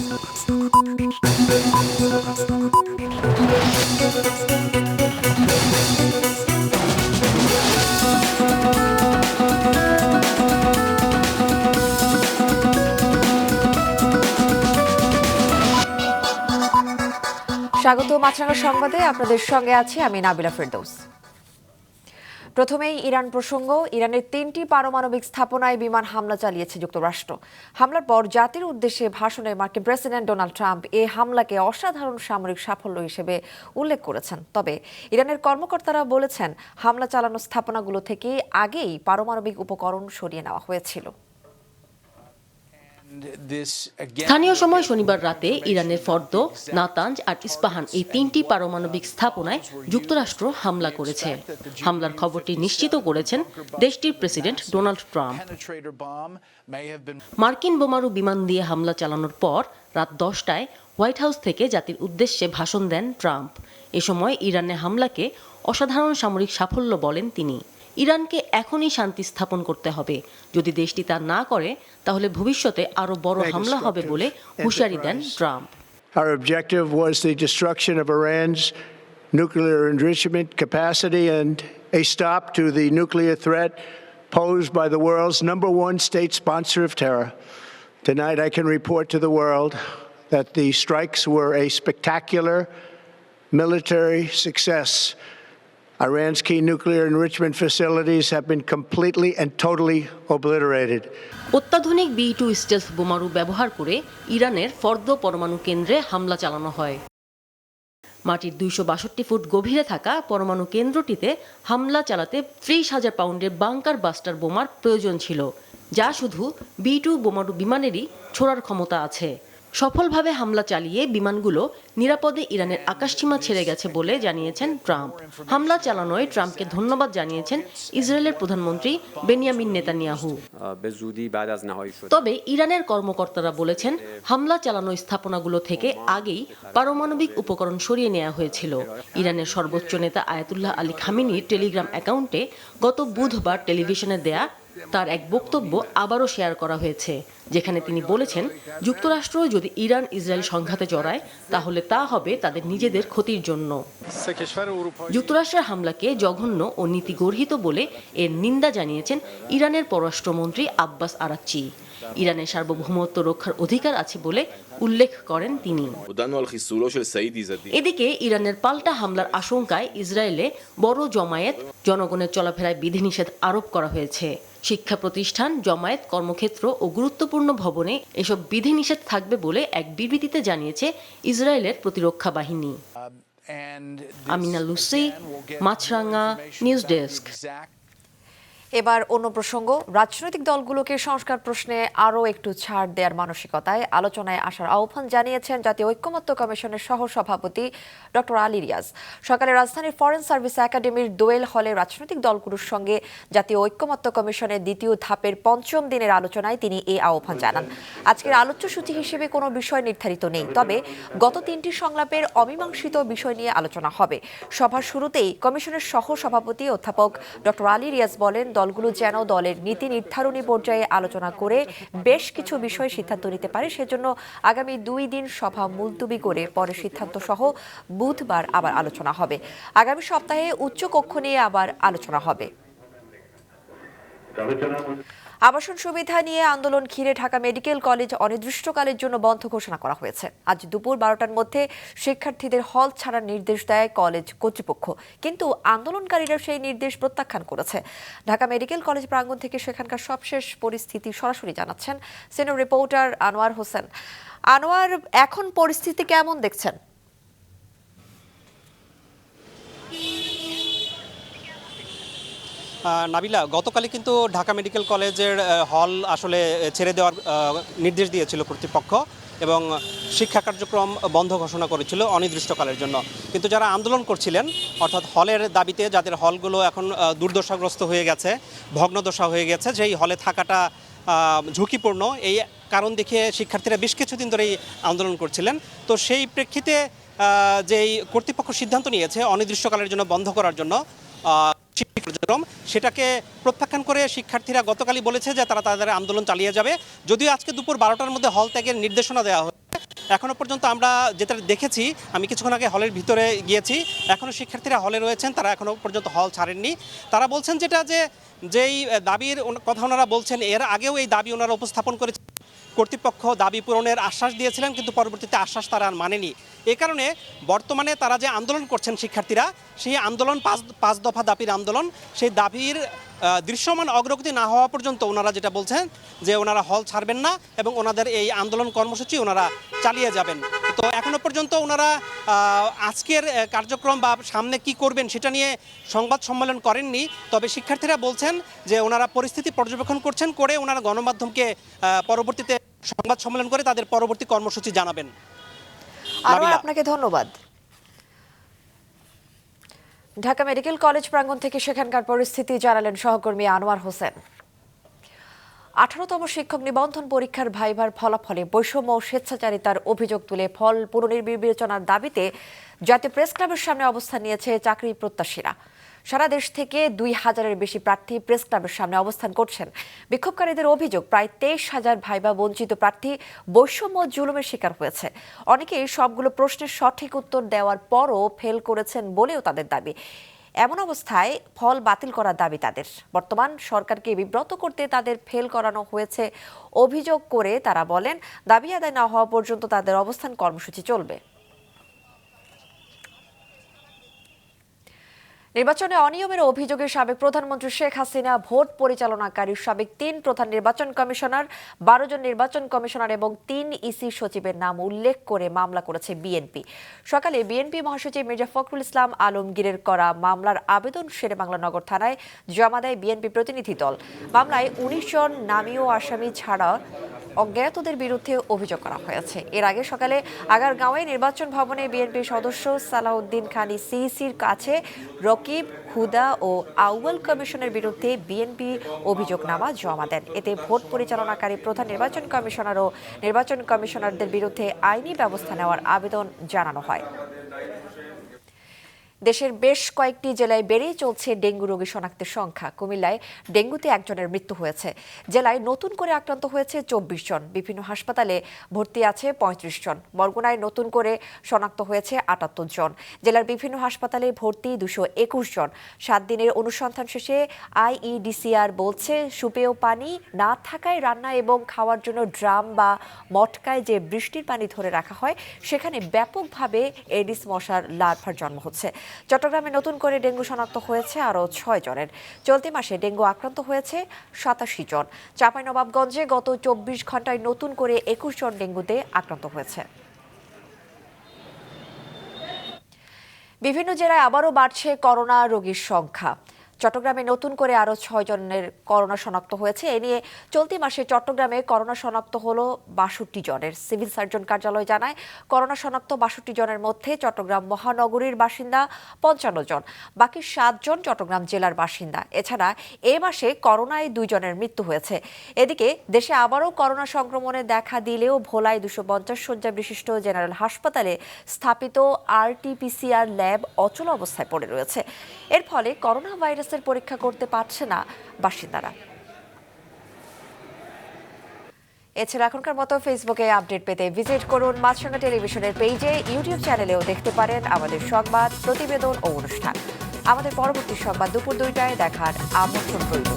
স্বাগত মাছরাঙা সংবাদে, আপনাদের সঙ্গে আছি আমি নাবিলা ফেরদৌস। প্রথমেই ইরান প্রসঙ্গ। ইরানের 3টি পারমাণবিক স্থাপনায় বিমান হামলা চালিয়েছে যুক্তরাষ্ট্র। হামলার পর জাতির উদ্দেশ্যে ভাষণে মার্কিন প্রেসিডেন্ট ডোনাল্ড ট্রাম্প এই হামলাকে অসাধারণ সামরিক সাফল্য হিসেবে উল্লেখ করেছেন। তবে ইরানের কর্মকর্তারা বলেছেন, হামলা চালানো স্থাপনাগুলো থেকে আগেই পারমাণবিক উপকরণ সরিয়ে নেওয়া হয়েছিল। স্থানীয় সময় শনিবার রাতে ইরানের ফর্দো, নাতাঞ্জ আর ইস্পাহান এই 3টি পারমাণবিক স্থাপনায় যুক্তরাষ্ট্র হামলা করেছে। হামলার খবরটি নিশ্চিত করেছেন দেশটির প্রেসিডেন্ট ডোনাল্ড ট্রাম্প। মার্কিন বোমারু বিমান দিয়ে হামলা চালানোর পর রাত 10টায় হোয়াইট হাউস থেকে জাতির উদ্দেশ্যে ভাষণ দেন ট্রাম্প। এ সময় ইরানের হামলাকে অসাধারণ সামরিক সাফল্য বলেন তিনি। ইরানকে এখনই শান্তি স্থাপন করতে হবে। যদি দেশটি তা না করে তাহলে ভবিষ্যতে আরো বড় হামলা হবে বলে হুঁশিয়ারি দেন Trump. Our objective was the destruction of Iran's nuclear enrichment capacity and a stop to the nuclear threat posed by the world's #1 state sponsor of terror. Tonight I can report to the world that the strikes were a spectacular military success. Iran's key nuclear enrichment facilities have been completely and totally obliterated. অত্যাধুনিক B-2 stealth বোমারু ব্যবহার করে ইরানের Fordow পরমাণু কেন্দ্রে হামলা চালানো হয়। মাটির 262 ফুট গভীরে থাকা পরমাণু কেন্দ্রটিতে হামলা চালাতে 30,000 পাউন্ডের বাংকার বাস্টার বোমার প্রয়োজন ছিল, যা শুধু B-2 বোমারু বিমানেরই ছোড়ার ক্ষমতা আছে। সফলভাবে হামলা চালিয়ে বিমানগুলো নিরাপদে ইরানের আকাশসীমা ছেড়ে গেছে বলে জানিয়েছেন ট্রাম্প। হামলা চালানোয় ট্রাম্পকে ধন্যবাদ জানিয়েছেন ইসরায়েলের প্রধানমন্ত্রী বেনিয়ামিন নেতানিয়াহু। তবে ইরানের কর্মকর্তারা বলেছেন, হামলা চালানো স্থাপনাগুলো থেকে আগেই পারমাণবিক উপকরণ সরিয়ে নেওয়া হয়েছিল। ইরানের সর্বোচ্চ নেতা আয়াতুল্লাহ আলী খামেনির টেলিগ্রাম অ্যাকাউন্টে গত বুধবার টেলিভিশনে দেয়া তার এক বক্তব্য আবারও শেয়ার করা হয়েছে, যেখানে তিনি বলেছেন, যুক্তরাষ্ট্র যদি ইরান ইসরায়েল সংঘাতে জড়ায় তাহলে তা হবে তাদের নিজেদের ক্ষতির জন্য। যুক্তরাষ্ট্রের হামলাকে জঘন্য ও নীতিগর্হিত বলে এর নিন্দা জানিয়েছেন ইরানের পররাষ্ট্রমন্ত্রী আব্বাস আরাকচি। ইরানের সার্বভৌমত্ব রক্ষার অধিকার আছে বলে উল্লেখ করেন তিনি। এদিকে ইরানের পাল্টা হামলার আশঙ্কায় ইসরায়েলে বড় জমায়েত জনগণের চলাফেরায় বিধিনিষেধ আরোপ করা হয়েছে। শিক্ষা প্রতিষ্ঠান, জমায়েত, কর্মক্ষেত্র ও গুরুত্বপূর্ণ ভবনে এসব বিধিনিষেধ থাকবে বলে এক বিবৃতিতে জানিয়েছে ইসরায়েলের প্রতিরক্ষা বাহিনী। আমিনা লুসি, মাছরাঙা, নিউজ ডেস্ক। এবার অন্য প্রসঙ্গ। রাজনৈতিক দলগুলোকে সংস্কার প্রশ্নে আরও একটু ছাড় দেওয়ার মানসিকতায় আলোচনায় আসার আহ্বান জানিয়েছেন জাতীয় ঐক্যমত্য কমিশনের সহসভাপতি ডক্টর আলী রিয়াজ। সকালে রাজধানীর ফরেন সার্ভিস একাডেমির দোয়েল হলে রাজনৈতিক দলগুলোর সঙ্গে জাতীয় ঐক্যমত্য কমিশনের দ্বিতীয় ধাপের 5ম দিনের আলোচনায় তিনি এই আহ্বান জানান। আজকের আলোচ্যসূচি হিসেবে কোনো বিষয় নির্ধারিত নেই, তবে গত 3টি সংলাপের অমীমাংসিত বিষয় নিয়ে আলোচনা হবে। সভার শুরুতেই কমিশনের সহসভাপতি অধ্যাপক ডক্টর আলী রিয়াজ বলেন, দলগুলো যেন দলের নীতি নির্ধারণী পর্যায়ে আলোচনা করে বেশ কিছু বিষয়ে সিদ্ধান্ত নিতে পারে, সেজন্য আগামী 2 দিন সভা মুলতবি করে পরে সিদ্ধান্ত সহ বুধবার আবার আলোচনা হবে। আগামী সপ্তাহে উচ্চ কক্ষ নিয়ে আবার আলোচনা হবে। আবাসন সুবিধা নিয়ে আন্দোলন ঘিরে ঢাকা মেডিকেল কলেজ অনির্দিষ্টকালের জন্য বন্ধ ঘোষণা করা হয়েছে। আজ দুপুর 12টার মধ্যে শিক্ষার্থীদের হল ছাড়ার নির্দেশ দেয় কলেজ কর্তৃপক্ষ, কিন্তু আন্দোলনকারীরা সেই নির্দেশ প্রত্যাখ্যান করেছে। ঢাকা মেডিকেল কলেজ প্রাঙ্গণ থেকে সেখানকার সবশেষ পরিস্থিতি সরাসরি জানাচ্ছেন সিনিয়র রিপোর্টার আনোয়ার হোসেন। আনোয়ার, এখন পরিস্থিতি কেমন দেখছেন? নাবিলা, গতকালই কিন্তু ঢাকা মেডিকেল কলেজের হল আসলে ছেড়ে দেওয়ার নির্দেশ দিয়েছিল কর্তৃপক্ষ এবং শিক্ষা কার্যক্রম বন্ধ ঘোষণা করেছিল অনির্দিষ্টকালের জন্য। কিন্তু যারা আন্দোলন করছিলেন, অর্থাৎ হলের দাবিতে, যাদের হলগুলো এখন দুর্দশাগ্রস্ত হয়ে গেছে, ভগ্নদশা হয়ে গেছে, যেই হলে থাকাটা ঝুঁকিপূর্ণ, এই কারণ দেখিয়ে শিক্ষার্থীরা বেশ কিছুদিন ধরেই আন্দোলন করছিলেন। তো সেই প্রেক্ষিতে যেই কর্তৃপক্ষ সিদ্ধান্ত নিয়েছে অনির্দিষ্টকালের জন্য বন্ধ করার জন্য কার্যক্রম, সেটাকে প্রত্যাখ্যান করে শিক্ষার্থীরা গতকালই বলেছে যে তারা তাদের আন্দোলন চালিয়ে যাবে। যদিও আজকে দুপুর 12টার মধ্যে হল ত্যাগের নির্দেশনা দেওয়া হয়েছে, এখনো পর্যন্ত আমরা যেটা দেখেছি, আমি কিছুক্ষণ আগে হলের ভিতরে গিয়েছি, এখনো শিক্ষার্থীরা হলে রয়েছেন, তারা এখনো পর্যন্ত হল ছাড়েননি। তারা বলছেন যেই দাবির কথা ওনারা বলছেন, এর আগেও এই দাবি ওনারা উপস্থাপন করেছেন, কর্তৃপক্ষ দাবি পূরণের আশ্বাস দিয়েছিলেন, কিন্তু পরবর্তীতে আশ্বাস তারা আর মানেনি। এ কারণে বর্তমানে তারা যে আন্দোলন করছেন শিক্ষার্থীরা, সেই আন্দোলন পাঁচ দফা দাবির আন্দোলন, সেই দাবির দৃশ্যমান অগ্রগতি না হওয়া পর্যন্ত ওনারা যেটা বলছেন যে ওনারা হল ছাড়বেন না এবং ওনাদের এই আন্দোলন কর্মসূচি ওনারা চালিয়ে যাবেন। তো এখনো পর্যন্ত ওনারা আজকের কার্যক্রম বা সামনে কি করবেন সেটা নিয়ে সংবাদ সম্মেলন করেননি। তবে শিক্ষার্থীরা বলছেন যে ওনারা পরিস্থিতি পর্যবেক্ষণ করছেন, করে ওনারা গণমাধ্যমকে পরবর্তীতে সংবাদ সম্মেলন করে তাদের পরবর্তী কর্মসূচি জানাবেন। আরও আপনাকে ধন্যবাদ। ঢাকা মেডিকেল কলেজ প্রাঙ্গণ থেকে সেখানকার পরিস্থিতি জানালেন সহকর্মী আনোয়ার হোসেন। 18তম শিক্ষক নিবন্ধন পরীক্ষার ভাইভার ফলাফলে বৈষম্য ও স্বেচ্ছাচারিতার অভিযোগ তুলে ফল পুনর্বিবেচনার দাবিতে জাতীয় প্রেস ক্লাবের সামনে অবস্থান নিয়েছে চাকরি প্রত্যাশীরা। সারা দেশ থেকে 2000-এর বেশি প্রার্থী প্রেস ক্লাবের সামনে অবস্থান করছেন। বিক্ষোভকারীদের অভিযোগ, প্রায় 23,000 ভাইবা বঞ্চিত প্রার্থী বৈষম্য ও জুলুমের শিকার হয়েছে। অনেকেই সবগুলো প্রশ্নের সঠিক উত্তর দেওয়ার পরও ফেল করেছেন বলেও তাদের দাবি। এমন অবস্থায় ফল বাতিল করার দাবি তাদের। বর্তমান সরকারকে বিব্রত করতে তাদের ফেল করানো হয়েছে অভিযোগ করে তারা বলেন, দাবি আদায় না হওয়া পর্যন্ত তাদের অবস্থান কর্মসূচি চলবে। নির্বাচনে অনিয়মের অভিযোগে সাবেক প্রধানমন্ত্রী শেখ হাসিনা, ভোট পরিচালনাকারী সাবেক 3 প্রধান নির্বাচন কমিশনার, 12 জন নির্বাচন কমিশনার এবং 3 ইসি সচিবের নাম উল্লেখ করে মামলা করেছে বিএনপি। সকালে বিএনপি মহাসচিব মির্জা ফখরুল ইসলাম আলমগীরের করা মামলার আবেদন শেরেবাংলা নগর থানায় জমা দেয় বিএনপি প্রতিনিধি দল। মামলায় 19 জন নামীয় আসামি ছাড়া অজ্ঞাতদের বিরুদ্ধে অভিযোগ করা হয়েছে। এর আগে সকালে আগারগাঁওয়ে নির্বাচন ভবনে বিএনপি সদস্য সালাউদ্দিন খান সিইসির কাছে রকিব, হুদা ও আউয়াল কমিশনের বিরুদ্ধে বিএনপি অভিযোগনামা জমা দেন। এতে ভোট পরিচালনাকারী প্রধান নির্বাচন কমিশনার ও নির্বাচন কমিশনারদের বিরুদ্ধে আইনি ব্যবস্থা নেওয়ার আবেদন জানানো হয়। দেশের বেশ কয়েকটি জেলায় বেড়েই চলছে ডেঙ্গু রোগী শনাক্তের সংখ্যা। কুমিল্লায় ডেঙ্গুতে একজনের মৃত্যু হয়েছে। জেলায় নতুন করে আক্রান্ত হয়েছে 24 জন। বিভিন্ন হাসপাতালে ভর্তি আছে 35 জন। বরগুনায় নতুন করে শনাক্ত হয়েছে 78 জন। জেলার বিভিন্ন হাসপাতালে ভর্তি 221 জন। 7 দিনের অনুসন্ধান শেষে আইইডিসিআর বলছে, সুপেয় পানি না থাকায় রান্না এবং খাওয়ার জন্য ড্রাম বা মটকায় যে বৃষ্টির পানি ধরে রাখা হয়, সেখানে ব্যাপকভাবে এডিস মশার লার্ভার জন্ম হচ্ছে। চট্টগ্রামে নতুন করে ডেঙ্গু শনাক্ত হয়েছে আরও 6 জনের। চলতি মাসে ডেঙ্গু আক্রান্ত হয়েছে 87 জন। চাঁপাইনবাবগঞ্জে গত 24 ঘন্টায় নতুন করে 21 জন ডেঙ্গুতে আক্রান্ত হয়েছে। বিভিন্ন জেলায় আবারও বাড়ছে করোনা রোগীর সংখ্যা। চট্টগ্রামে নতুন করে আরও 6 জনের করোনা শনাক্ত হয়েছে। এ নিয়ে চলতি মাসে চট্টগ্রামে করোনা শনাক্ত হলো 62 জনের। সিভিল সার্জন কার্যালয় জানায়, করোনা শনাক্ত 62 জনের মধ্যে চট্টগ্রাম মহানগরীর বাসিন্দা 55 জন, বাকি 7 জন চট্টগ্রাম জেলার বাসিন্দা। এছাড়া এ মাসে করোনায় 2 জনের মৃত্যু হয়েছে। এদিকে দেশে আবারও করোনা সংক্রমণে দেখা দিলেও ভোলায় 250 শয্যা বিশিষ্ট জেনারেল হাসপাতালে স্থাপিত আরটিপিসিআর ল্যাব অচল অবস্থায় পড়ে রয়েছে। এর ফলে করোনা ভাইরাসের পরীক্ষা করতে পারছে না বাসিন্দারা। এছাড়া এখনকার মতো ফেসবুকে আপডেট পেতে ভিজিট করুন মাছরাঙা টেলিভিশনের পেজে। ইউটিউব চ্যানেলেও দেখতে পারেন আমাদের সংবাদ, প্রতিবেদন ও অনুষ্ঠান। আমাদের পরবর্তী সংবাদ দুপুর 2টায় দেখার আমন্ত্রণ রইল।